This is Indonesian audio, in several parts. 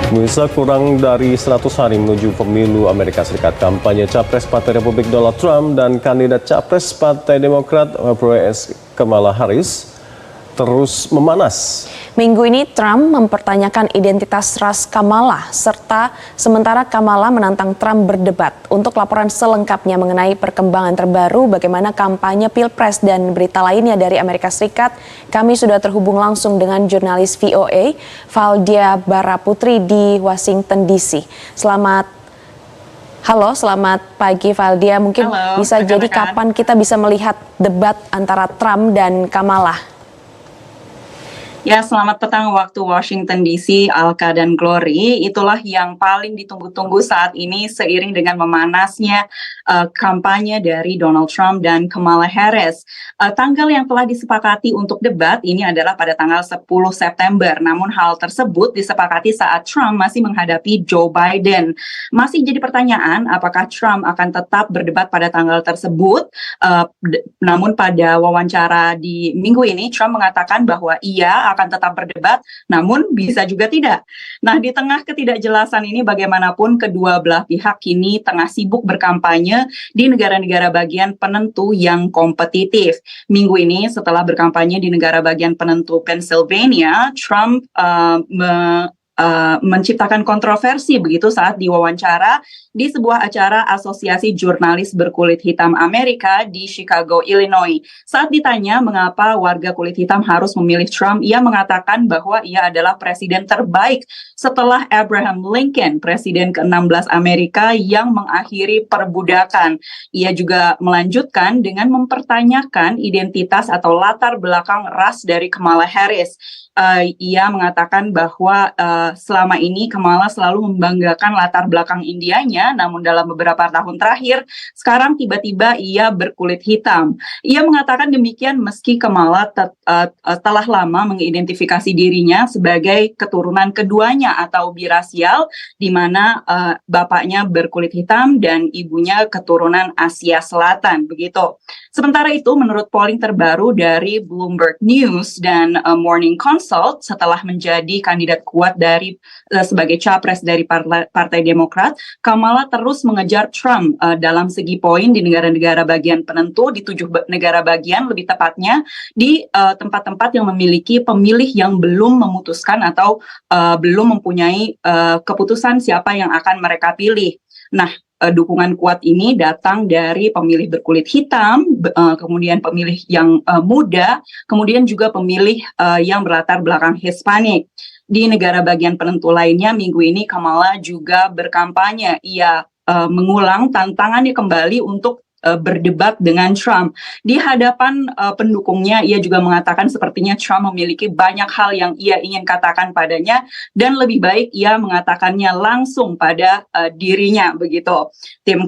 Pemirsa, kurang dari 100 hari menuju pemilu Amerika Serikat, kampanye Capres Partai Republik Donald Trump dan kandidat Capres Partai Demokrat Kamala Harris terus memanas. Minggu ini Trump mempertanyakan identitas ras Kamala, serta sementara Kamala menantang Trump berdebat. Untuk laporan selengkapnya mengenai perkembangan terbaru bagaimana kampanye Pilpres dan berita lainnya dari Amerika Serikat, kami sudah terhubung langsung dengan jurnalis VOA, Valdia Baraputri di Washington DC. Selamat pagi Valdia. Mungkin bisa jadi kapan kita bisa melihat debat antara Trump dan Kamala? Ya, selamat petang waktu Washington DC, Alka dan Glory. Itulah yang paling ditunggu-tunggu saat ini seiring dengan memanasnya kampanye dari Donald Trump dan Kamala Harris. Tanggal yang telah disepakati untuk debat ini adalah pada tanggal 10 September. Namun hal tersebut disepakati saat Trump masih menghadapi Joe Biden. Masih jadi pertanyaan apakah Trump akan tetap berdebat pada tanggal tersebut. Namun pada wawancara di minggu ini, Trump mengatakan bahwa ia akan tetap berdebat, namun bisa juga tidak. Nah, di tengah ketidakjelasan ini bagaimanapun kedua belah pihak kini tengah sibuk berkampanye di negara-negara bagian penentu yang kompetitif. Minggu ini setelah berkampanye di negara bagian penentu Pennsylvania, Trump menciptakan kontroversi begitu saat diwawancara di sebuah acara Asosiasi Jurnalis Berkulit Hitam Amerika di Chicago, Illinois. Saat ditanya mengapa warga kulit hitam harus memilih Trump, ia mengatakan bahwa ia adalah presiden terbaik setelah Abraham Lincoln, presiden ke-16 Amerika yang mengakhiri perbudakan. Ia juga melanjutkan dengan mempertanyakan identitas atau latar belakang ras dari Kamala Harris. Ia mengatakan bahwa selama ini Kamala selalu membanggakan latar belakang Indianya, namun dalam beberapa tahun terakhir, sekarang tiba-tiba ia berkulit hitam. Ia mengatakan demikian meski Kamala telah lama mengidentifikasi dirinya sebagai keturunan keduanya atau birasial, di mana bapaknya berkulit hitam dan ibunya keturunan Asia Selatan, begitu. Sementara itu, menurut polling terbaru dari Bloomberg News dan Morning Consult, setelah menjadi kandidat kuat sebagai capres dari Partai Demokrat, Kamala terus mengejar Trump dalam segi poin di negara-negara bagian penentu, di 7 negara bagian lebih tepatnya, di tempat-tempat yang memiliki pemilih yang belum memutuskan atau belum mempunyai keputusan siapa yang akan mereka pilih. Nah, dukungan kuat ini datang dari pemilih berkulit hitam, kemudian pemilih yang muda, kemudian juga pemilih yang berlatar belakang Hispanik. Di negara bagian penentu lainnya, minggu ini Kamala juga berkampanye. Ia mengulang tantangannya kembali untuk berdebat dengan Trump. Di hadapan pendukungnya, ia juga mengatakan sepertinya Trump memiliki banyak hal yang ia ingin katakan padanya, dan lebih baik ia mengatakannya langsung pada dirinya, begitu. Tim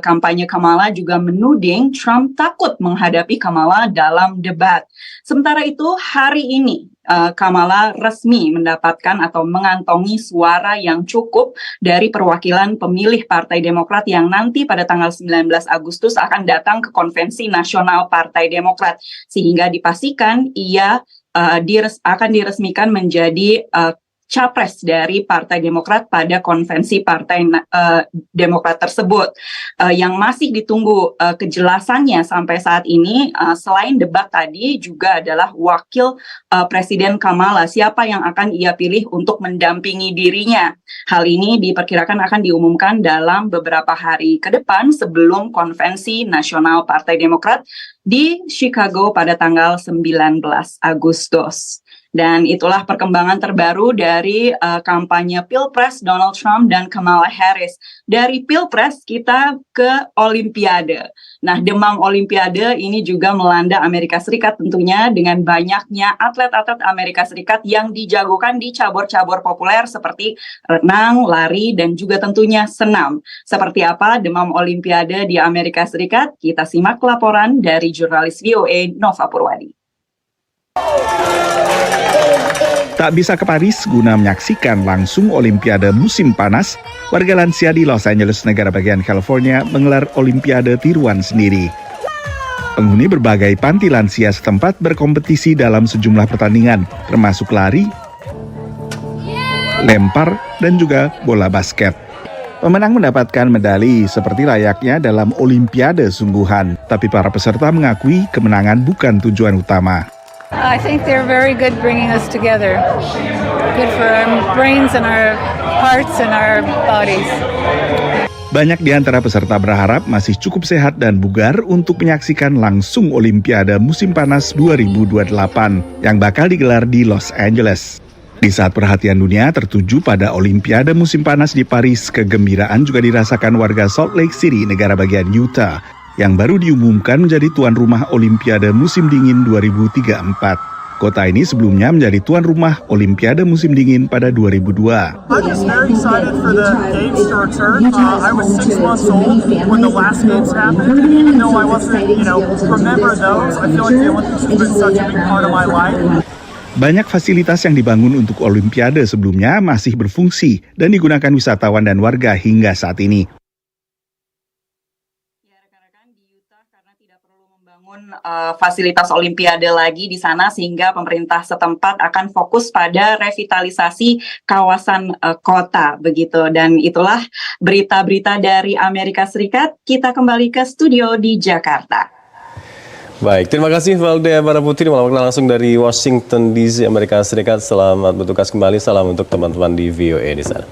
kampanye Kamala juga menuding Trump takut menghadapi Kamala dalam debat. Sementara itu, hari ini Kamala resmi mendapatkan atau mengantongi suara yang cukup dari perwakilan pemilih Partai Demokrat yang nanti pada tanggal 19 Agustus akan datang ke konvensi nasional Partai Demokrat, sehingga dipastikan ia akan diresmikan menjadi capres dari Partai Demokrat pada konvensi Partai Demokrat tersebut. Yang masih ditunggu kejelasannya sampai saat ini, selain debat tadi, juga adalah wakil Presiden Kamala, siapa yang akan ia pilih untuk mendampingi dirinya. Hal ini diperkirakan akan diumumkan dalam beberapa hari ke depan sebelum konvensi nasional Partai Demokrat di Chicago pada tanggal 19 Agustus. Dan itulah perkembangan terbaru dari kampanye Pilpres Donald Trump dan Kamala Harris. Dari Pilpres kita ke Olimpiade. Nah, demam Olimpiade ini juga melanda Amerika Serikat tentunya, dengan banyaknya atlet-atlet Amerika Serikat yang dijagokan di cabur-cabur populer seperti renang, lari, dan juga tentunya senam. Seperti apa demam Olimpiade di Amerika Serikat? Kita simak laporan dari jurnalis VOA Nova Purwadi. Tak bisa ke Paris guna menyaksikan langsung Olimpiade musim panas, warga lansia di Los Angeles, negara bagian California, menggelar Olimpiade tiruan sendiri. Penghuni berbagai panti lansia setempat berkompetisi dalam sejumlah pertandingan, termasuk lari, lempar, dan juga bola basket. Pemenang mendapatkan medali seperti layaknya dalam Olimpiade sungguhan, tapi para peserta mengakui kemenangan bukan tujuan utama. I think they're very good bringing us together. Good for our brains and our hearts and our bodies. Banyak di antara peserta berharap masih cukup sehat dan bugar untuk menyaksikan langsung Olimpiade musim panas 2028 yang bakal digelar di Los Angeles. Di saat perhatian dunia tertuju pada Olimpiade musim panas di Paris, kegembiraan juga dirasakan warga Salt Lake City, negara bagian Utah, yang baru diumumkan menjadi tuan rumah Olimpiade musim dingin 2034. Kota ini sebelumnya menjadi tuan rumah Olimpiade musim dingin pada 2002. I was very excited for the games to return. I was 6 months old when the last games happened, and even though I wasn't, remember those, I feel like the Olympics has been such a big part of my life. Banyak fasilitas yang dibangun untuk Olimpiade sebelumnya masih berfungsi dan digunakan wisatawan dan warga hingga saat ini. Fasilitas Olimpiade lagi di sana sehingga pemerintah setempat akan fokus pada revitalisasi kawasan kota begitu. Dan itulah berita-berita dari Amerika Serikat. Kita kembali ke studio di Jakarta. Baik, terima kasih Valda Baraputri melaporkan langsung dari Washington DC, Amerika Serikat. Selamat bertugas kembali, salam untuk teman-teman di VOA di sana.